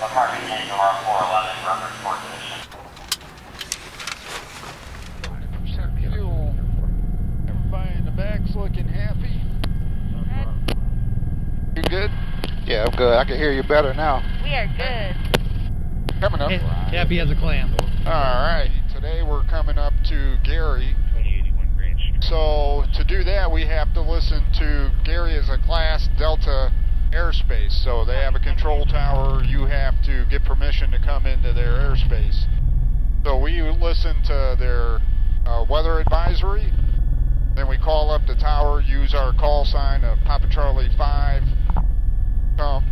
Apartment Angela 411, reference port position. 90% fuel. Everybody in the back's looking happy. You good? Yeah, I'm good. I can hear you better now. We are good. Coming up. Happy as a clam. Alright, today we're coming up to Gary. So to do that we have to listen to Gary as a Class Delta airspace. So they have a control tower, you have to get permission to come into their airspace. So we listen to their weather advisory, then we call up the tower, use our call sign of Papa Charlie 5,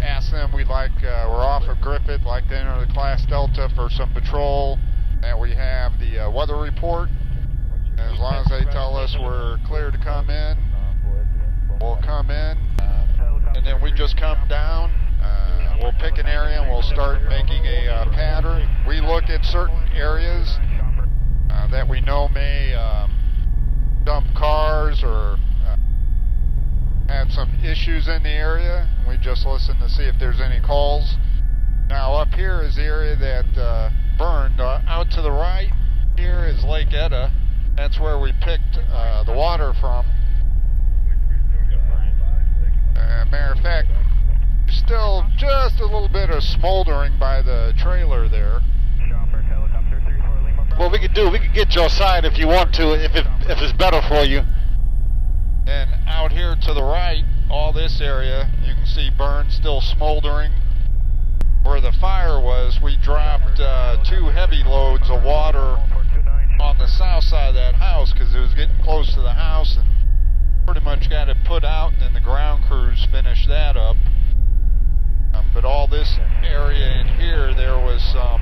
ask them we're off of Griffith, like to enter the Class Delta for some patrol, and we have the weather report. And as long as they tell us we're clear to come in, we'll come in, and then we just come down. We'll pick an area and we'll start making a pattern. We look at certain areas that we know may dump cars or had some issues in the area, and we just listen to see if there's any calls. Now up here is the area that burned. Out to the right here is Lake Etta. That's where we picked the water from. Matter of fact, still just a little bit of smoldering by the trailer there. Well, we could get your side if you want to, if it's better for you. And out here to the right, all this area, you can see burn still smoldering. Where the fire was, we dropped 2 heavy loads of water on the south side of that house because it was getting close to the house, and pretty much got it put out, and then the ground crews finished that up. But all this area in here, there was some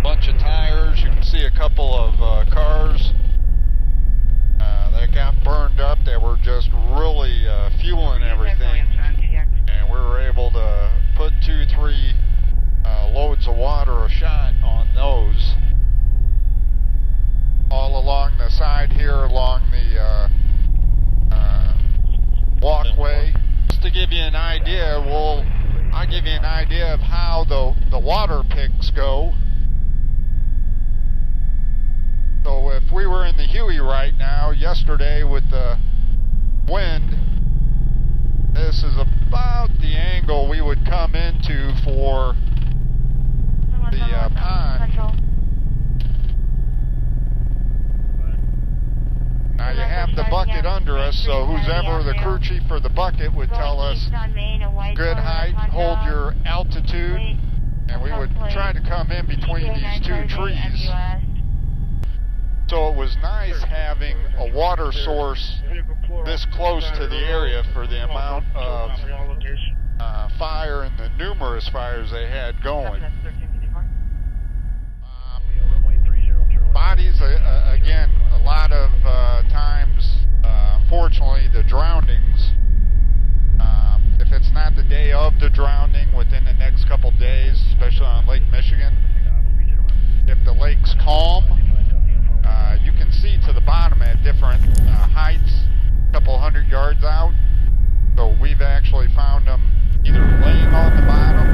bunch of tires. You can see a couple of cars that got burned up that were just really fueling everything, and we were able to put 2-3 loads of water a shot on those. All along the side here, along the walkway. Just to give you an idea, I'll give you an idea of how the water picks go. So if we were in the Huey right now, yesterday with the wind, this is about the angle we would come into for the pond. Now you have the bucket under us, so who's ever the crew chief for the bucket would tell us good height, hold your altitude, and we would try to come in between these 2 trees. So it was nice having a water source this close to the area for the amount of fire and the numerous fires they had going. Bodies, again, a lot of times, unfortunately, the drownings, if it's not the day of the drowning, within the next couple days, especially on Lake Michigan, if the lake's calm, you can see to the bottom at different heights, a couple hundred yards out. So we've actually found them either laying on the bottom.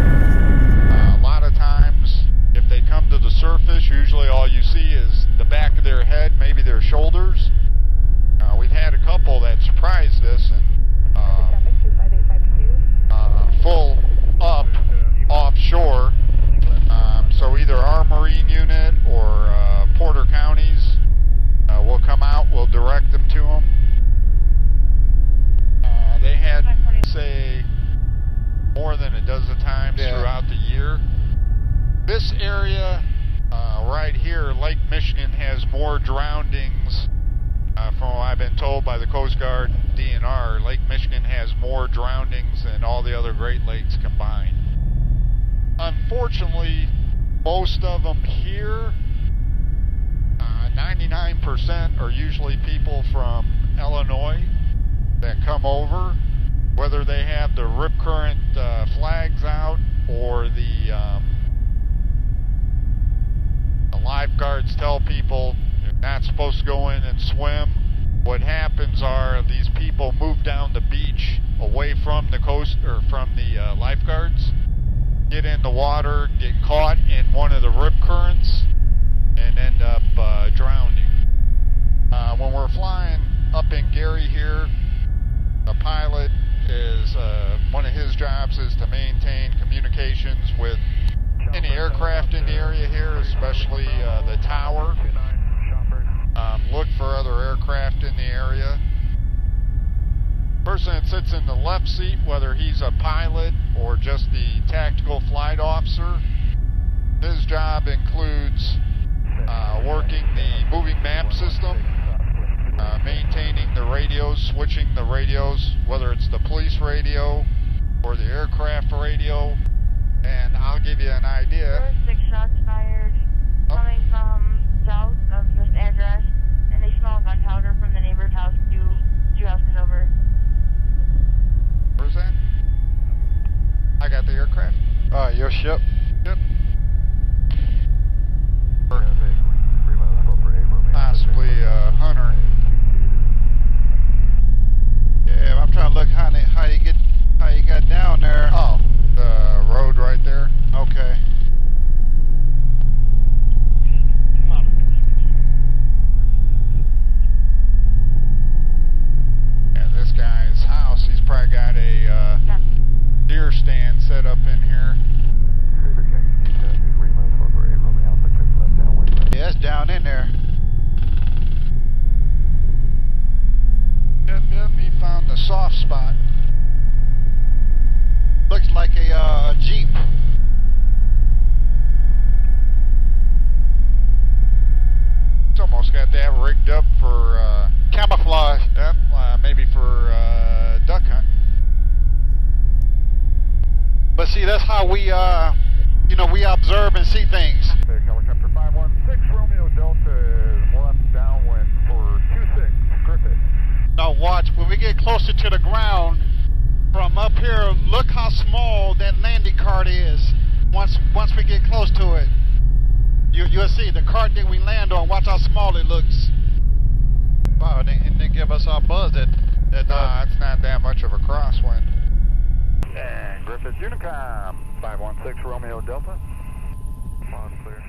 A lot of times, if they come to the surface, usually all you see is the back of their head, maybe their shoulders. We've had a couple that surprised us and full up offshore. So either our Marine unit or Porter counties will come out, we'll direct them to them. They had, say, more than a dozen times throughout the year. This area right here, Lake Michigan, has more drownings from what I've been told by the Coast Guard DNR. Lake Michigan has more drownings than all the other Great Lakes combined. Unfortunately, most of them here, 99% are usually people from Illinois that come over, whether they have the rip current flags out or the lifeguards tell people you're not supposed to go in and swim. What happens are these people move down the beach away from the coast or from the lifeguards, get in in the water, get caught in one of the rip currents, and end up drowning. When we're flying up in Gary here, the pilot is, one of his jobs is to maintain communications with any aircraft in the area here, especially the tower. Look for other aircraft in the area. Person that sits in the left seat, whether he's a pilot or just the tactical flight officer, his job includes working the moving map system, maintaining the radios, switching the radios, whether it's the police radio or the aircraft radio. And I'll give you an idea. 6 shots fired coming from south of this address, and they smell gunpowder from the neighbor's house 2 houses over. Where's that? I got the aircraft. Your ship? Yep. Possibly Hunter. Yeah, I'm trying to look how you got down there. Oh, the road right there. Okay. Yeah, this guy's house, he's probably got a deer stand set up in here. Yeah, it's down in there. Yep, he found the soft spot. Looks like a Jeep. It's almost got that rigged up for Camouflage. yep, maybe for duck hunt. But see, that's how we, we observe and see things. Helicopter 516, Romeo Delta is left downwind for 26, Griffith. Now watch, when we get closer to the ground, from up here, look how small that landing cart is. Once we get close to it, you'll see the cart that we land on. Watch how small it looks. Wow, and they give us our buzz that Nah, it's not that much of a crosswind. And Griffith Unicom 516, Romeo Delta. On clear.